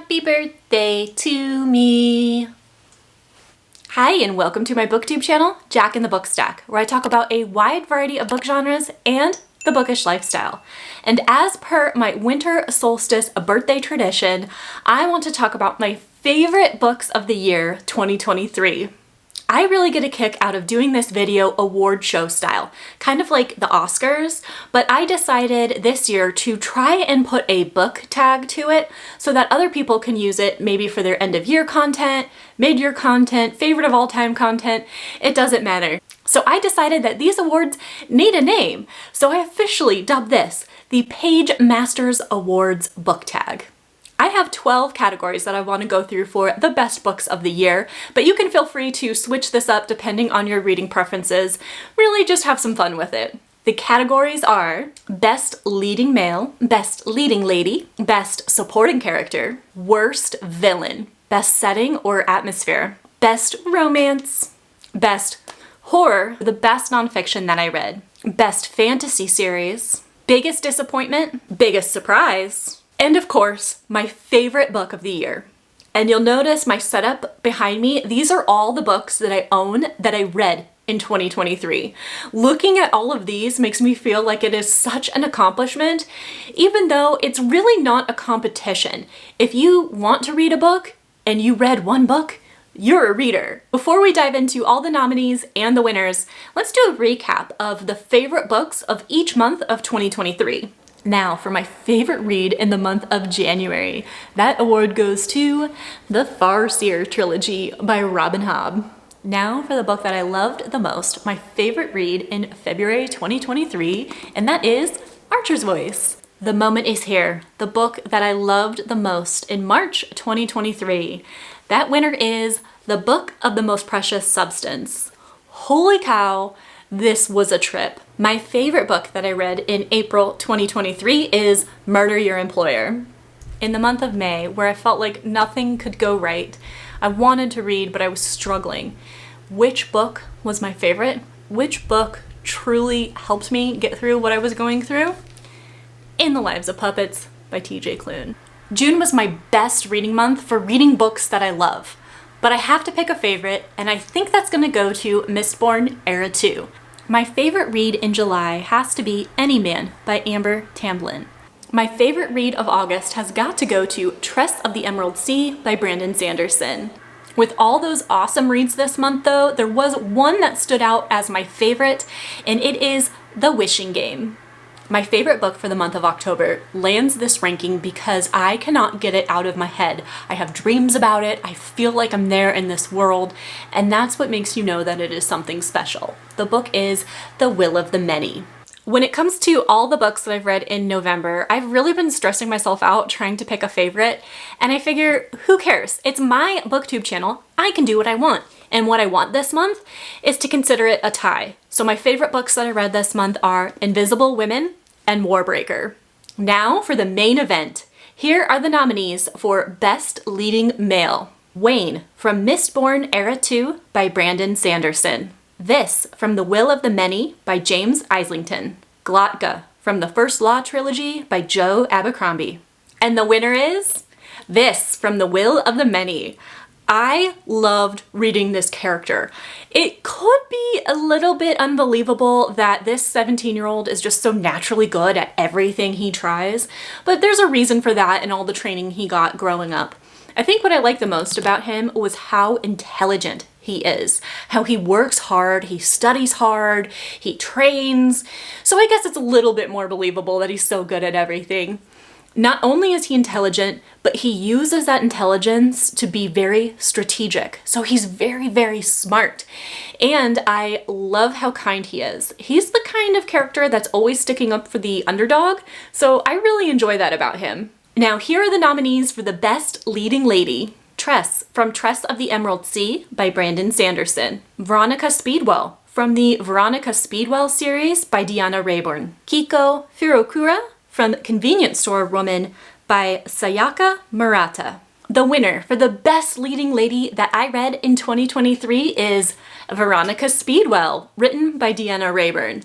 Happy birthday to me! Hi and welcome to my booktube channel, Jack in the Book Stack, where I talk about a wide variety of book genres and the bookish lifestyle. And as per my winter solstice birthday tradition, I want to talk about my favorite books of the year 2023. I really get a kick out of doing this video award show style, kind of like the Oscars, but I decided this year to try and put a book tag to it so that other people can use it maybe for their end of year content, mid-year content, favorite of all time content, it doesn't matter. So I decided that these awards need a name, so I officially dubbed this the Page Masters Awards book tag. I have 12 categories that I want to go through for the best books of the year, but you can feel free to switch this up depending on your reading preferences. Really just have some fun with it. The categories are Best Leading Male, Best Leading Lady, Best Supporting Character, Worst Villain, Best Setting or Atmosphere, Best Romance, Best Horror, the best nonfiction that I read, Best Fantasy Series, Biggest Disappointment, Biggest Surprise, and of course, my favorite book of the year. And you'll notice my setup behind me, these are all the books that I own that I read in 2023. Looking at all of these makes me feel like it is such an accomplishment, even though it's really not a competition. If you want to read a book and you read one book, you're a reader. Before we dive into all the nominees and the winners, let's do a recap of the favorite books of each month of 2023. Now, for my favorite read in the month of January, that award goes to the Farseer trilogy by Robin Hobb. Now for the book that I loved the most, my favorite read in February 2023, and that is Archer's Voice. The Moment Is Here, the book that I loved the most in March 2023. That winner is The Book of the Most Precious Substance. Holy cow! This was a trip. My favorite book that I read in April 2023 is Murder Your Employer. In the month of May, where I felt like nothing could go right, I wanted to read, but I was struggling. Which book was my favorite? Which book truly helped me get through what I was going through? In the Lives of Puppets by T.J. Klune. June was my best reading month for reading books that I love. But I have to pick a favorite, and I think that's going to go to Mistborn Era 2. My favorite read in July has to be Any Man by Amber Tamblyn. My favorite read of August has got to go to Tress of the Emerald Sea by Brandon Sanderson. With all those awesome reads this month though, there was one that stood out as my favorite, and it is The Wishing Game. My favorite book for the month of October lands this ranking because I cannot get it out of my head. I have dreams about it, I feel like I'm there in this world, and that's what makes you know that it is something special. The book is The Will of the Many. When it comes to all the books that I've read in November, I've really been stressing myself out trying to pick a favorite, and I figure, who cares? It's my booktube channel, I can do what I want. And what I want this month is to consider it a tie. So my favorite books that I read this month are Invisible Women and Warbreaker. Now for the main event. Here are the nominees for Best Leading Male. Wayne from Mistborn Era 2 by Brandon Sanderson. This from The Will of the Many by James Islington. Glotka from the First Law trilogy by Joe Abercrombie. And the winner is This from The Will of the Many. I loved reading this character. It could be a little bit unbelievable that this 17-year-old is just so naturally good at everything he tries, but there's a reason for that and all the training he got growing up. I think what I liked the most about him was how intelligent he is, how he works hard, he studies hard, he trains, so I guess it's a little bit more believable that he's so good at everything. Not only is he intelligent, but he uses that intelligence to be very strategic. So he's very, very smart. And I love how kind he is. He's the kind of character that's always sticking up for the underdog, so I really enjoy that about him. Now here are the nominees for the Best Leading Lady. Tress from Tress of the Emerald Sea by Brandon Sanderson. Veronica Speedwell from the Veronica Speedwell series by Deanna Rayburn. Kiko Furokura from Convenience Store Woman by Sayaka Murata. The winner for the Best Leading Lady that I read in 2023 is Veronica Speedwell, written by Deanna Rayburn.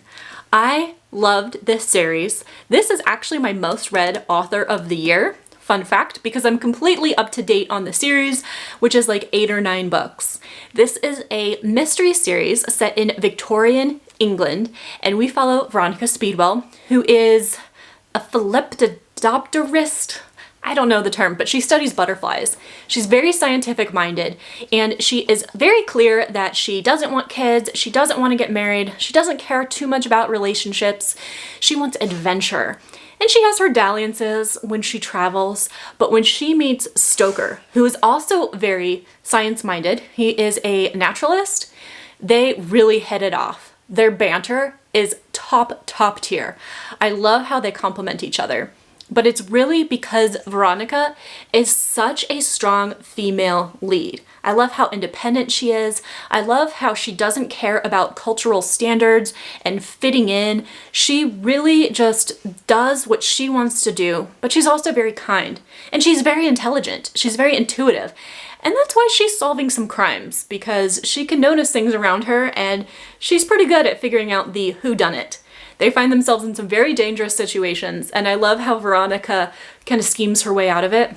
I loved this series. This is actually my most read author of the year fun fact, because I'm completely up to date on the series, which is like 8 or 9 books. This is a mystery series set in Victorian England, and we follow Veronica Speedwell, who is a philipodopterist. I don't know the term, but she studies butterflies. She's very scientific minded, and she is very clear that she doesn't want kids, she doesn't want to get married, she doesn't care too much about relationships, she wants adventure. And she has her dalliances when she travels, but when she meets Stoker, who is also very science-minded, he is a naturalist, they really hit it off. Their banter is top tier. I love how they complement each other. But it's really because Veronica is such a strong female lead. I love how independent she is. I love how she doesn't care about cultural standards and fitting in. She really just does what she wants to do, but she's also very kind. And she's very intelligent. She's very intuitive. And that's why she's solving some crimes, because she can notice things around her and she's pretty good at figuring out the whodunit. They find themselves in some very dangerous situations, and I love how Veronica kind of schemes her way out of it.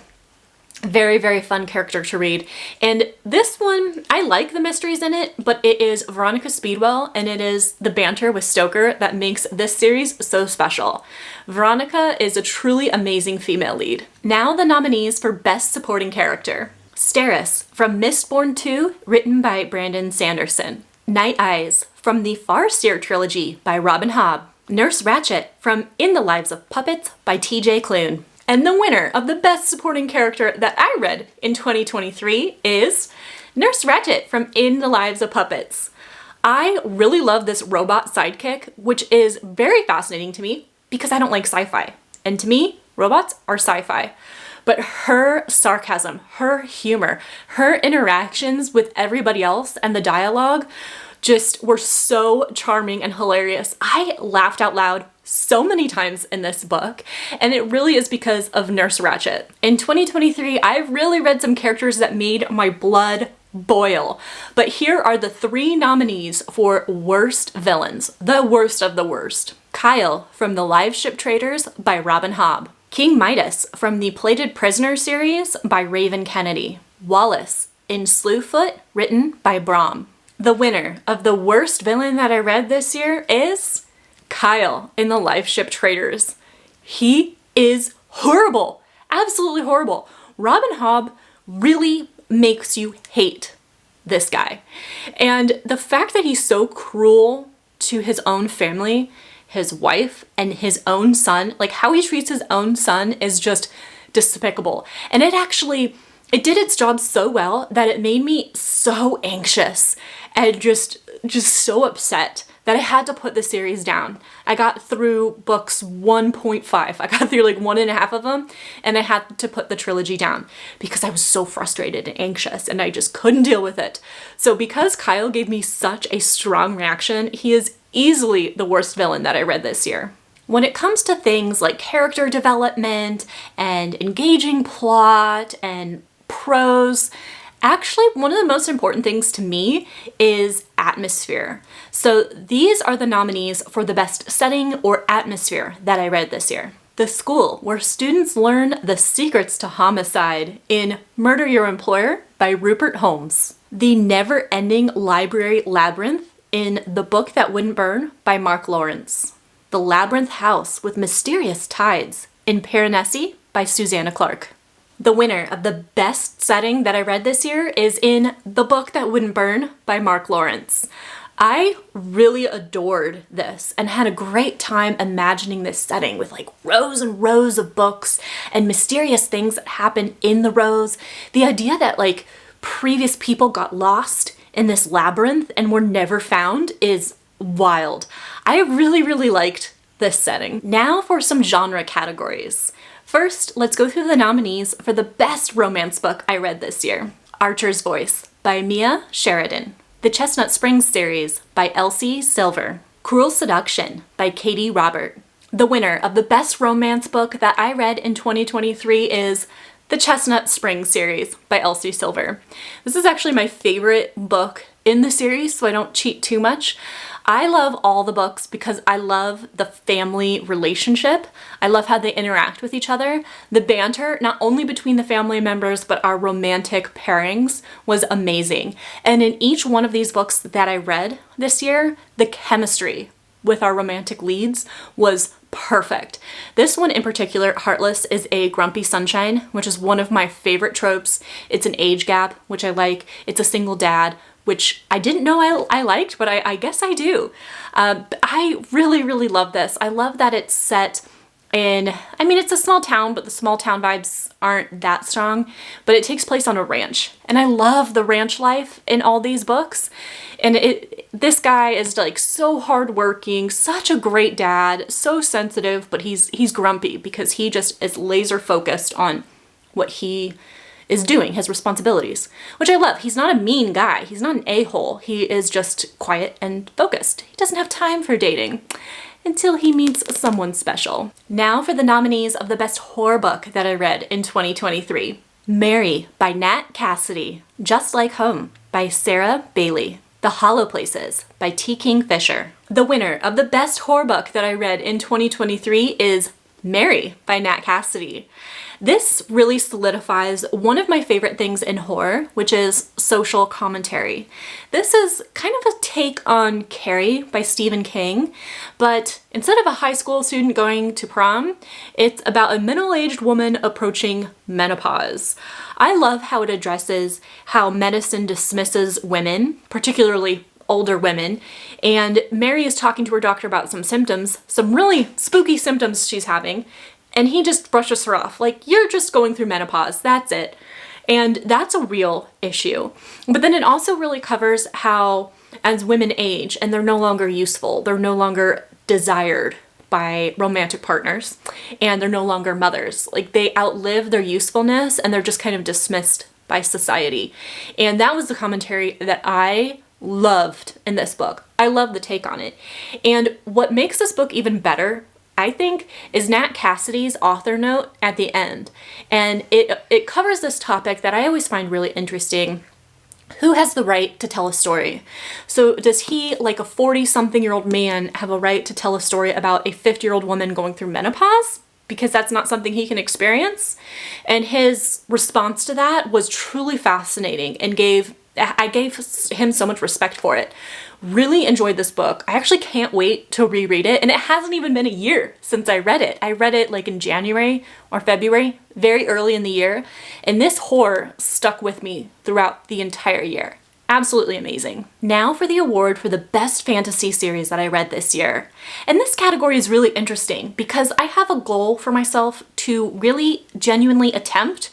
Very, very fun character to read. And this one, I like the mysteries in it, but it is Veronica Speedwell, and it is the banter with Stoker that makes this series so special. Veronica is a truly amazing female lead. Now the nominees for Best Supporting Character. Steris from Mistborn 2, written by Brandon Sanderson. Night Eyes from the Farseer trilogy by Robin Hobb. Nurse Ratched from In the Lives of Puppets by TJ Klune. And the winner of the Best Supporting Character that I read in 2023 is Nurse Ratched from In the Lives of Puppets. I really love this robot sidekick, which is very fascinating to me because I don't like sci-fi. And to me, robots are sci-fi. But her sarcasm, her humor, her interactions with everybody else and the dialogue just were so charming and hilarious. I laughed out loud so many times in this book, and it really is because of Nurse Ratched. In 2023, I've really read some characters that made my blood boil. But here are the 3 nominees for Worst Villains, the worst of the worst. Kyle from The Live Ship Traders by Robin Hobb. King Midas from the Plated Prisoner series by Raven Kennedy. Wallace in Slewfoot, written by Brom. The winner of the worst villain that I read this year is Kyle in The Live Ship Traders. He is horrible, absolutely horrible. Robin Hobb really makes you hate this guy. And the fact that he's so cruel to his own family, his wife, and his own son, like how he treats his own son is just despicable. And it did its job so well that it made me so anxious and just so upset that I had to put the series down. I got through books 1.5. I got through like 1.5 of them, and I had to put the trilogy down because I was so frustrated and anxious and I just couldn't deal with it. So because Kyle gave me such a strong reaction, he is easily the worst villain that I read this year. When it comes to things like character development and engaging plot and prose, actually one of the most important things to me is atmosphere. So these are the nominees for the best setting or atmosphere that I read this year. The School Where Students Learn the Secrets to Homicide in Murder Your Employer by Rupert Holmes. The Never-Ending Library Labyrinth in The Book That Wouldn't Burn by Mark Lawrence. The Labyrinth House with Mysterious Tides in Piranesi by Susanna Clark. The winner of the best setting that I read this year is in The Book That Wouldn't Burn by Mark Lawrence. I really adored this and had a great time imagining this setting with like rows and rows of books and mysterious things that happen in the rows. The idea that like previous people got lost in this labyrinth and were never found is wild. I really liked this setting. Now for some genre categories. First, let's go through the nominees for the best romance book I read this year. Archer's Voice by Mia Sheridan. The Chestnut Springs series by Elsie Silver. Cruel Seduction by Katie Robert. The winner of the best romance book that I read in 2023 is The Chestnut Springs series by Elsie Silver. This is actually my favorite book in the series, so I don't cheat too much. I love all the books because I love the family relationship. I love how they interact with each other. The banter, not only between the family members, but our romantic pairings was amazing. And in each one of these books that I read this year, the chemistry with our romantic leads was perfect. This one in particular, Heartless, is a grumpy sunshine, which is one of my favorite tropes. It's an age gap, which I like. It's a single dad, which I didn't know I liked, but I guess I do. I really, really love this. I love that it's set in, I mean, it's a small town, but the small town vibes aren't that strong, but it takes place on a ranch. And I love the ranch life in all these books. And this guy is like so hardworking, such a great dad, so sensitive, but he's grumpy because he just is laser focused on what he is doing, his responsibilities, which I love. He's not a mean guy. He's not an a-hole. He is just quiet and focused. He doesn't have time for dating until he meets someone special. Now for the nominees of the best horror book that I read in 2023. Mary by Nat Cassidy, Just Like Home by Sarah Bailey, The Hollow Places by T. Kingfisher. The winner of the best horror book that I read in 2023 is Mary by Nat Cassidy. This really solidifies one of my favorite things in horror, which is social commentary. This is kind of a take on Carrie by Stephen King, but instead of a high school student going to prom, it's about a middle-aged woman approaching menopause. I love how it addresses how medicine dismisses women, particularly older women, and Mary is talking to her doctor about some symptoms, some really spooky symptoms she's having, and he just brushes her off, like, you're just going through menopause, that's it. And that's a real issue. But then it also really covers how as women age and they're no longer useful, they're no longer desired by romantic partners, and they're no longer mothers. Like, they outlive their usefulness and they're just kind of dismissed by society. And that was the commentary that I loved in this book. I love the take on it. And what makes this book even better, I think, is Nat Cassidy's author note at the end. And it covers this topic that I always find really interesting. Who has the right to tell a story? So does he, like a 40-something-year-old man, have a right to tell a story about a 50-year-old woman going through menopause? Because that's not something he can experience? And his response to that was truly fascinating and I gave him so much respect for it. Really enjoyed this book. I actually can't wait to reread it, and it hasn't even been a year since I read it. I read it like in January or February, very early in the year, and this horror stuck with me throughout the entire year. Absolutely amazing. Now for the award for the best fantasy series that I read this year. And this category is really interesting because I have a goal for myself to really genuinely attempt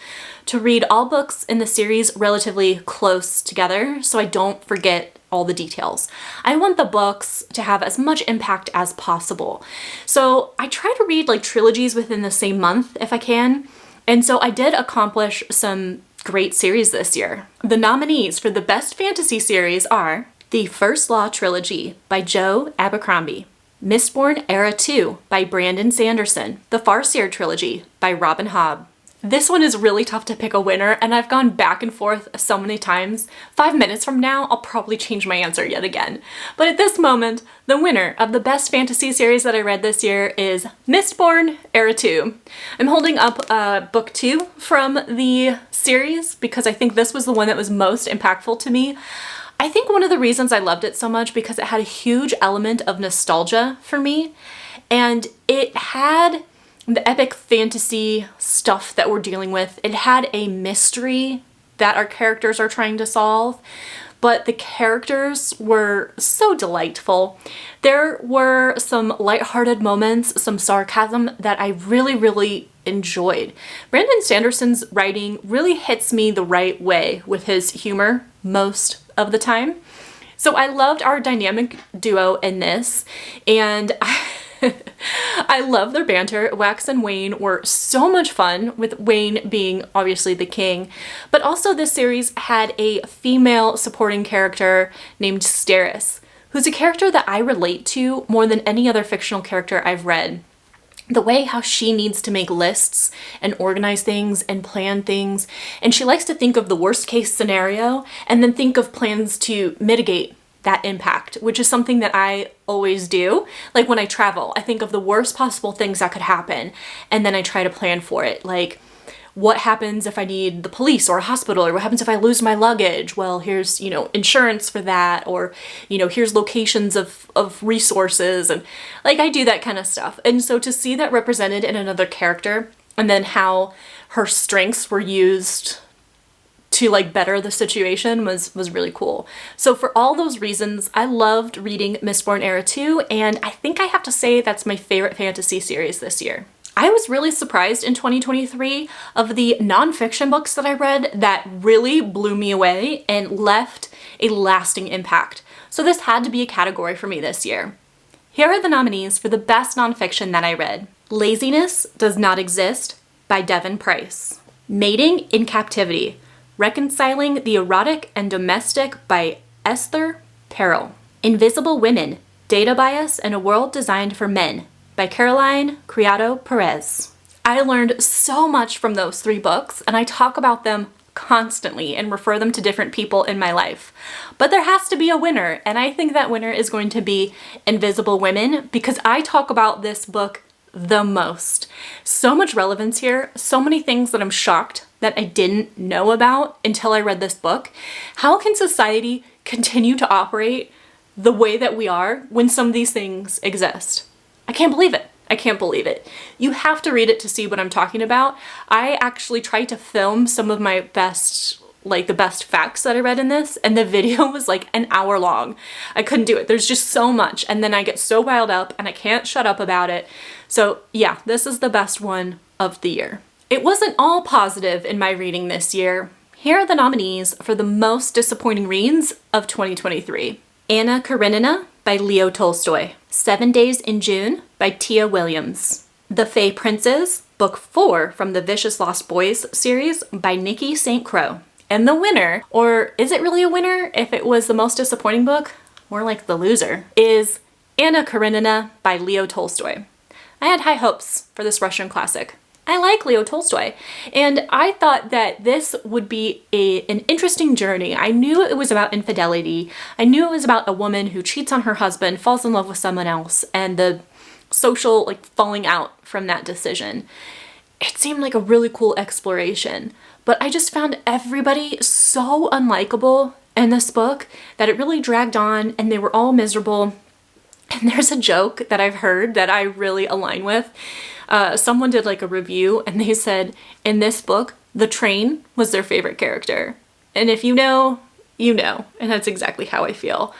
to read all books in the series relatively close together so I don't forget all the details. I want the books to have as much impact as possible. So I try to read like trilogies within the same month if I can. And so I did accomplish some great series this year. The nominees for the best fantasy series are The First Law Trilogy by Joe Abercrombie, Mistborn Era 2 by Brandon Sanderson, The Farseer Trilogy by Robin Hobb. This one is really tough to pick a winner, and I've gone back and forth so many times. 5 minutes from now, I'll probably change my answer yet again. But at this moment, the winner of the best fantasy series that I read this year is Mistborn Era 2. I'm holding up book 2 from the series because I think this was the one that was most impactful to me. I think one of the reasons I loved it so much because it had a huge element of nostalgia for me, and it had the epic fantasy stuff that we're dealing with. It had a mystery that our characters are trying to solve, but the characters were so delightful. There were some lighthearted moments, some sarcasm that I really, really enjoyed. Brandon Sanderson's writing really hits me the right way with his humor most of the time. So I loved our dynamic duo in this, and I love their banter. Wax and Wayne were so much fun, with Wayne being obviously the king, but also this series had a female supporting character named Steris, who's a character that I relate to more than any other fictional character I've read. The way how she needs to make lists and organize things and plan things, and she likes to think of the worst case scenario and then think of plans to mitigate that impact, which is something that I always do. Like when I travel, I think of the worst possible things that could happen, and then I try to plan for it. Like, what happens if I need the police or a hospital, or what happens if I lose my luggage? Well, here's, insurance for that, or, here's locations of resources, and like I do that kind of stuff. And so to see that represented in another character, and then how her strengths were used to like better the situation was really cool. So for all those reasons, I loved reading Mistborn Era 2, and I think I have to say that's my favorite fantasy series this year. I was really surprised in 2023 of the nonfiction books that I read that really blew me away and left a lasting impact. So this had to be a category for me this year. Here are the nominees for the best nonfiction that I read. Laziness Does Not Exist by Devin Price. Mating in Captivity, Reconciling the Erotic and Domestic by Esther Perel. Invisible Women, Data Bias in a World Designed for Men by Caroline Criado Perez. I learned so much from those 3 books, and I talk about them constantly and refer them to different people in my life. But there has to be a winner, and I think that winner is going to be Invisible Women, because I talk about this book the most. So much relevance here, so many things that I'm shocked that I didn't know about until I read this book. How can society continue to operate the way that we are when some of these things exist? I can't believe it. I can't believe it. You have to read it to see what I'm talking about. I actually tried to film some of my best, the best facts that I read in this, and the video was like an hour long. I couldn't do it. There's just so much, and then I get so riled up and I can't shut up about it. So yeah, this is the best one of the year. It wasn't all positive in my reading this year. Here are the nominees for the most disappointing reads of 2023. Anna Karenina by Leo Tolstoy. 7 Days in June by Tia Williams. The Fae Princes, Book 4 from the Vicious Lost Boys series by Nikki St. Croix. And the winner, or is it really a winner if it was the most disappointing book? More like the loser, is Anna Karenina by Leo Tolstoy. I had high hopes for this Russian classic. I like Leo Tolstoy, and I thought that this would be an interesting journey. I knew it was about infidelity. I knew it was about a woman who cheats on her husband, falls in love with someone else, and the social falling out from that decision. It seemed like a really cool exploration, but I just found everybody so unlikable in this book that it really dragged on, and they were all miserable. And there's a joke that I've heard that I really align with. Someone did a review, and they said in this book, the train was their favorite character. And if you know, you know. And that's exactly how I feel.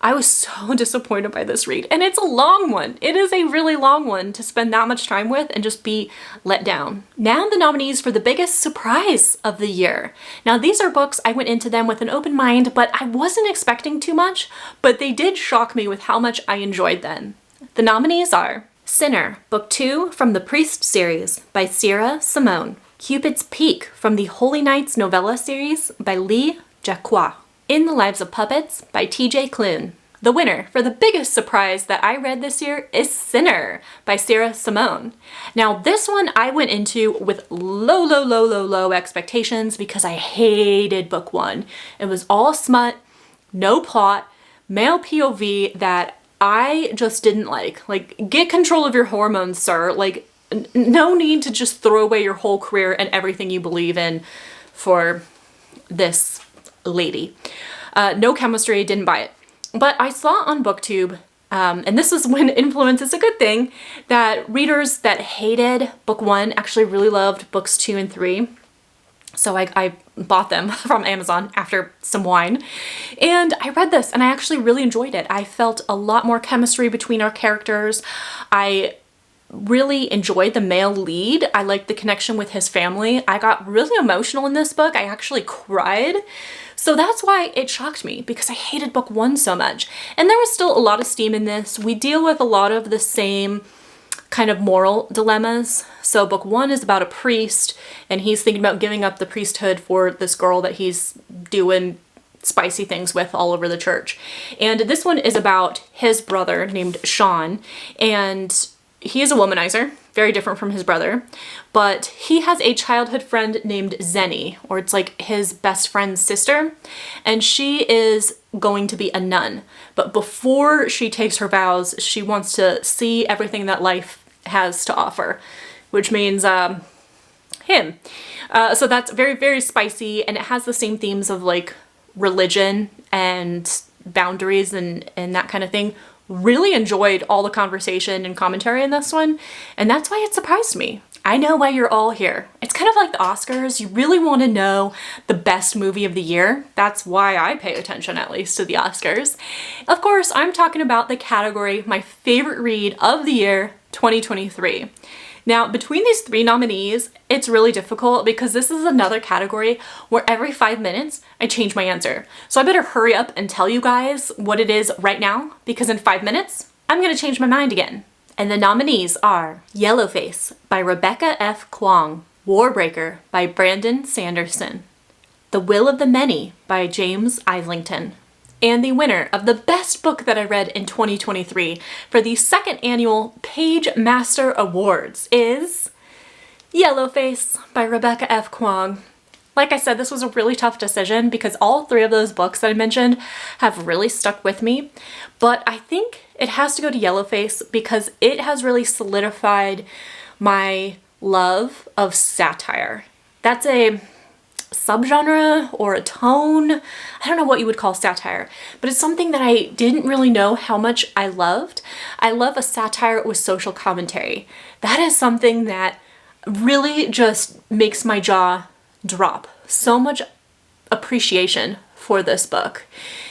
I was so disappointed by this read, and it's a long one. It is a really long one to spend that much time with and just be let down. Now the nominees for the biggest surprise of the year. Now these are books I went into them with an open mind, but I wasn't expecting too much, but they did shock me with how much I enjoyed them. The nominees are Sinner, Book 2 from the Priest series by Sierra Simone. Cupid's Peak from the Holy Knights novella series by Lee Jacquot. In the Lives of Puppets by T.J. Klune. The winner for the biggest surprise that I read this year is Sinner by Sierra Simone. Now this one I went into with low expectations because I hated book 1. It was all smut, no plot, male POV that I just didn't like. Get control of your hormones, sir. No need to just throw away your whole career and everything you believe in for this lady. No chemistry, didn't buy it. But I saw on BookTube, and this is when influence is a good thing, that readers that hated book 1 actually really loved books 2 and 3. So I bought them from Amazon after some wine, and I read this and I actually really enjoyed it. I felt a lot more chemistry between our characters. I really enjoyed the male lead. I liked the connection with his family. I got really emotional in this book. I actually cried. So that's why it shocked me, because I hated book 1 so much. And there was still a lot of steam in this. We deal with a lot of the same kind of moral dilemmas. So book 1 is about a priest, and he's thinking about giving up the priesthood for this girl that he's doing spicy things with all over the church. And this one is about his brother named Sean, and he is a womanizer, very different from his brother, but he has a childhood friend named Zenny, or it's like his best friend's sister, and she is going to be a nun. But before she takes her vows, she wants to see everything that life has to offer, which means him. So that's very, very spicy, and it has the same themes of like religion and boundaries and that kind of thing. Really enjoyed all the conversation and commentary in this one, and that's why it surprised me. I know why you're all here. It's kind of like the Oscars. You really want to know the best movie of the year. That's why I pay attention, at least, to the Oscars. Of course, I'm talking about the category My Favorite Read of the Year 2023. Now, between these 3 nominees, it's really difficult because this is another category where every 5 minutes I change my answer. So I better hurry up and tell you guys what it is right now, because in 5 minutes, I'm gonna change my mind again. And the nominees are Yellowface by Rebecca F. Kuang, Warbreaker by Brandon Sanderson, The Will of the Many by James Islington, and the winner of the best book that I read in 2023 for the 2nd annual Page Master Awards is Yellowface by Rebecca F. Kuang. Like I said, this was a really tough decision because all 3 of those books that I mentioned have really stuck with me, but I think it has to go to Yellowface because it has really solidified my love of satire. That's a subgenre or a tone. I don't know what you would call satire, but it's something that I didn't really know how much I loved. I love a satire with social commentary. That is something that really just makes my jaw drop. So much appreciation for this book.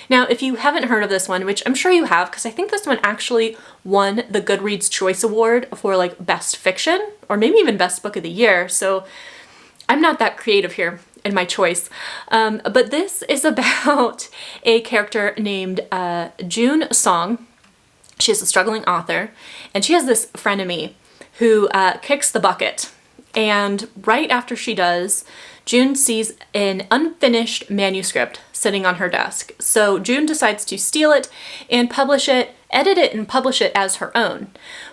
Now, if you haven't heard of this one, which I'm sure you have, because I think this one actually won the Goodreads Choice Award for like best fiction, or maybe even best book of the year. So I'm not that creative here in my choice. But this is about a character named June Song. She is a struggling author, and she has this frenemy who kicks the bucket. And right after she does, June sees an unfinished manuscript sitting on her desk. So June decides to steal it and publish it, edit it and publish it as her own.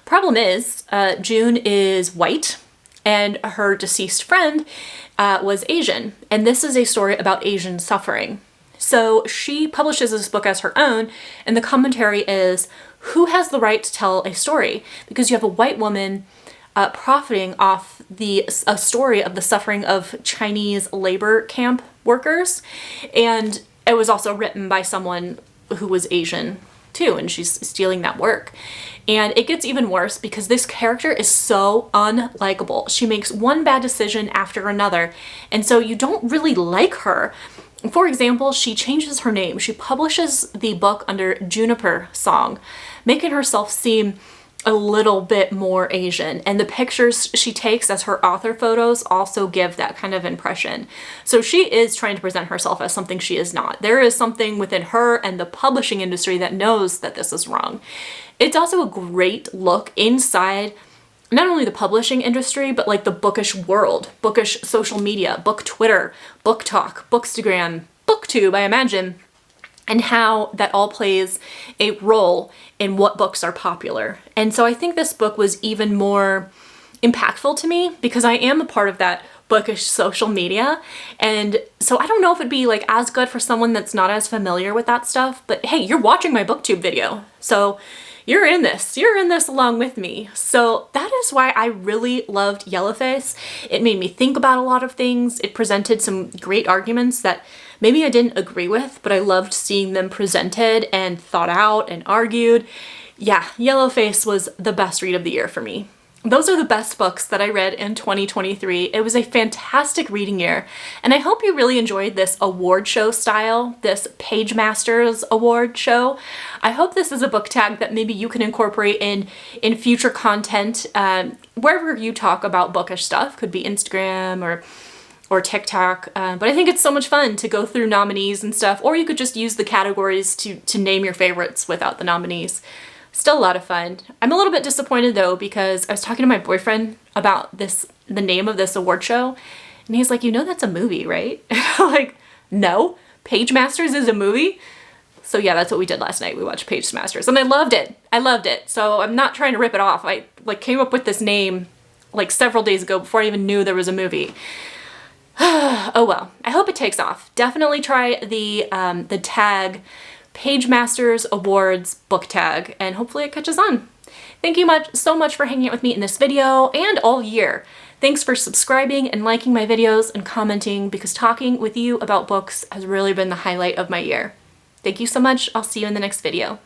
Problem is, June is white, and her deceased friend was Asian. And this is a story about Asian suffering. So she publishes this book as her own, and the commentary is, who has the right to tell a story? Because you have a white woman profiting off a story of the suffering of Chinese labor camp workers. And it was also written by someone who was Asian too, and she's stealing that work. And it gets even worse because this character is so unlikable. She makes one bad decision after another, and so you don't really like her. For example, she changes her name. She publishes the book under Juniper Song, making herself seem a little bit more Asian, and the pictures she takes as her author photos also give that kind of impression. So she is trying to present herself as something she is not. There is something within her and the publishing industry that knows that this is wrong. It's also a great look inside not only the publishing industry, but like the bookish world, bookish social media, book Twitter, book talk, bookstagram, booktube, I imagine, and how that all plays a role in what books are popular. And so I think this book was even more impactful to me because I am a part of that bookish social media. And so I don't know if it'd be like as good for someone that's not as familiar with that stuff, but hey, you're watching my booktube video. So you're in this along with me. So that is why I really loved Yellowface. It made me think about a lot of things. It presented some great arguments that maybe I didn't agree with, but I loved seeing them presented and thought out and argued. Yeah, Yellowface was the best read of the year for me. Those are the best books that I read in 2023. It was a fantastic reading year, and I hope you really enjoyed this award show style, this Page Masters award show. I hope this is a book tag that maybe you can incorporate in future content, wherever you talk about bookish stuff. Could be Instagram or TikTok, but I think it's so much fun to go through nominees and stuff, or you could just use the categories to name your favorites without the nominees. Still a lot of fun. I'm a little bit disappointed though, because I was talking to my boyfriend about the name of this award show, and he's like, you know that's a movie, right? I'm like, no, Page Masters is a movie? So yeah, that's what we did last night. We watched Page Masters, and I loved it. I loved it. So I'm not trying to rip it off. I came up with this name like several days ago before I even knew there was a movie. Oh well, I hope it takes off. Definitely try the tag Page Masters Awards book tag, and hopefully it catches on. Thank you so much for hanging out with me in this video and all year. Thanks for subscribing and liking my videos and commenting, because talking with you about books has really been the highlight of my year. Thank you so much. I'll see you in the next video.